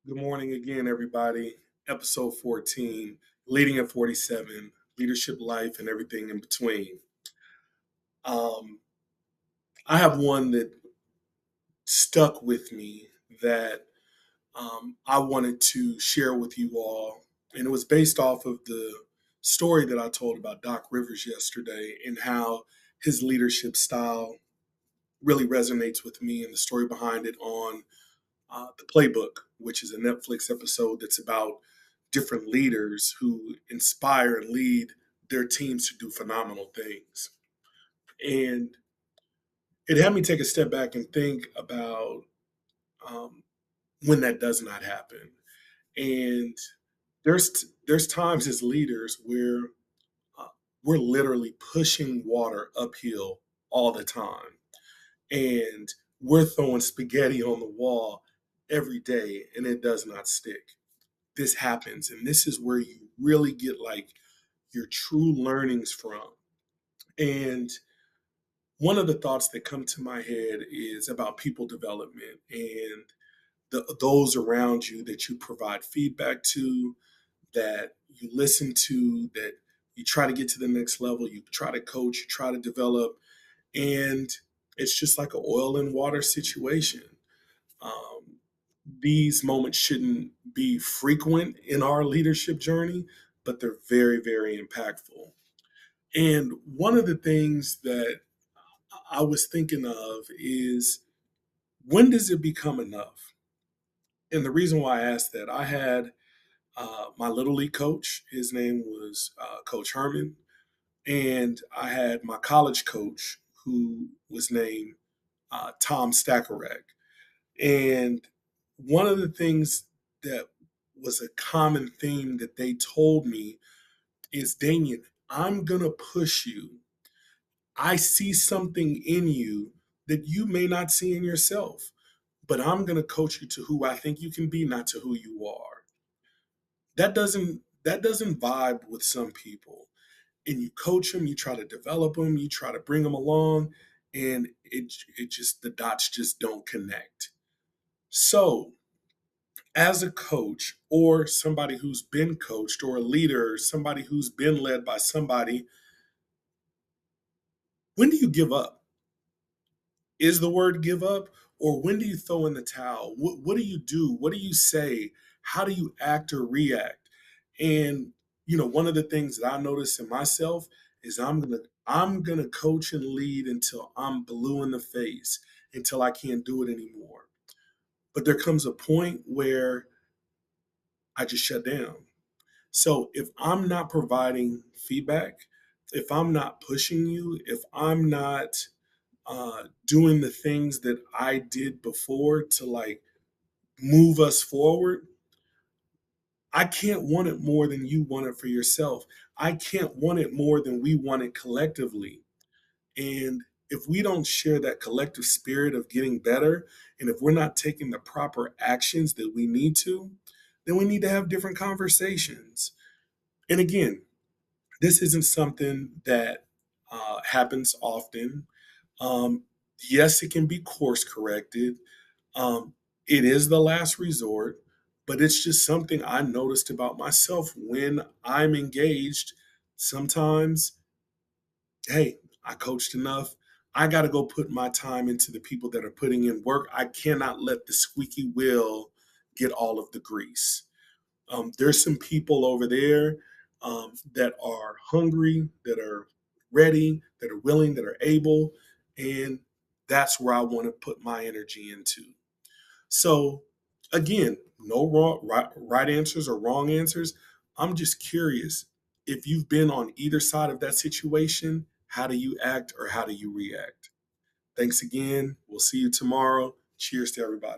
Good morning again, everybody. Episode 14, Leading at 47, Leadership Life and Everything in Between. Um, I have one that stuck with me that I wanted to share with you all. And it was based off of the story that I told about Doc Rivers yesterday and how his leadership style really resonates with me and the story behind it on The Playbook, which is a Netflix episode that's about different leaders who inspire and lead their teams to do phenomenal things. And it had me take a step back and think about um, when that does not happen. And there's times as leaders where uh, we're literally pushing water uphill all the time, and we're throwing spaghetti on the wall every day, and it does not stick. This happens, and this is where you really get like your true learnings from. And one of the thoughts that come to my head is about people development and those around you that you provide feedback to, that you listen to, that you try to get to the next level, you try to coach, you try to develop. And it's just like an oil and water situation. Um, these moments shouldn't be frequent in our leadership journey, but they're very, very impactful. And one of the things that I was thinking of is, when does it become enough? And the reason why I asked that, I had my little league coach. His name was Coach Herman. And I had my college coach who was named Tom Stackerrack. And one of the things that was a common theme that they told me is, Damien, I'm going to push you. I see something in you that you may not see in yourself, but I'm going to coach you to who I think you can be, not to who you are. That doesn't vibe with some people. And you coach them, you try to develop them, you try to bring them along, and it just, the dots just don't connect. So, as a coach or somebody who's been coached, or a leader, or somebody who's been led by somebody, when do you give up? Is the word give up? Or when do you throw in the towel? What do you do? What do you say? How do you act or react? And one of the things that I notice in myself is, I'm gonna coach and lead until I'm blue in the face, until I can't do it anymore. But there comes a point where I just shut down. So if I'm not providing feedback, if I'm not pushing you, if I'm not doing the things that I did before to like move us forward, I can't want it more than you want it for yourself. I can't want it more than we want it collectively. And if we don't share that collective spirit of getting better, and if we're not taking the proper actions that we need to, then we need to have different conversations. And again, this isn't something that happens often. Um, yes, it can be course corrected. Um, it is the last resort, but it's just something I noticed about myself when I'm engaged. Sometimes, hey, I coached enough. I got to go put my time into the people that are putting in work. I cannot let the squeaky wheel get all of the grease. There's some people over there that are hungry, that are ready, that are willing, that are able, and that's where I want to put my energy into. So, again, no right answers or wrong answers. I'm just curious, if you've been on either side of that situation, how do you act or how do you react? Thanks again. We'll see you tomorrow. Cheers to everybody.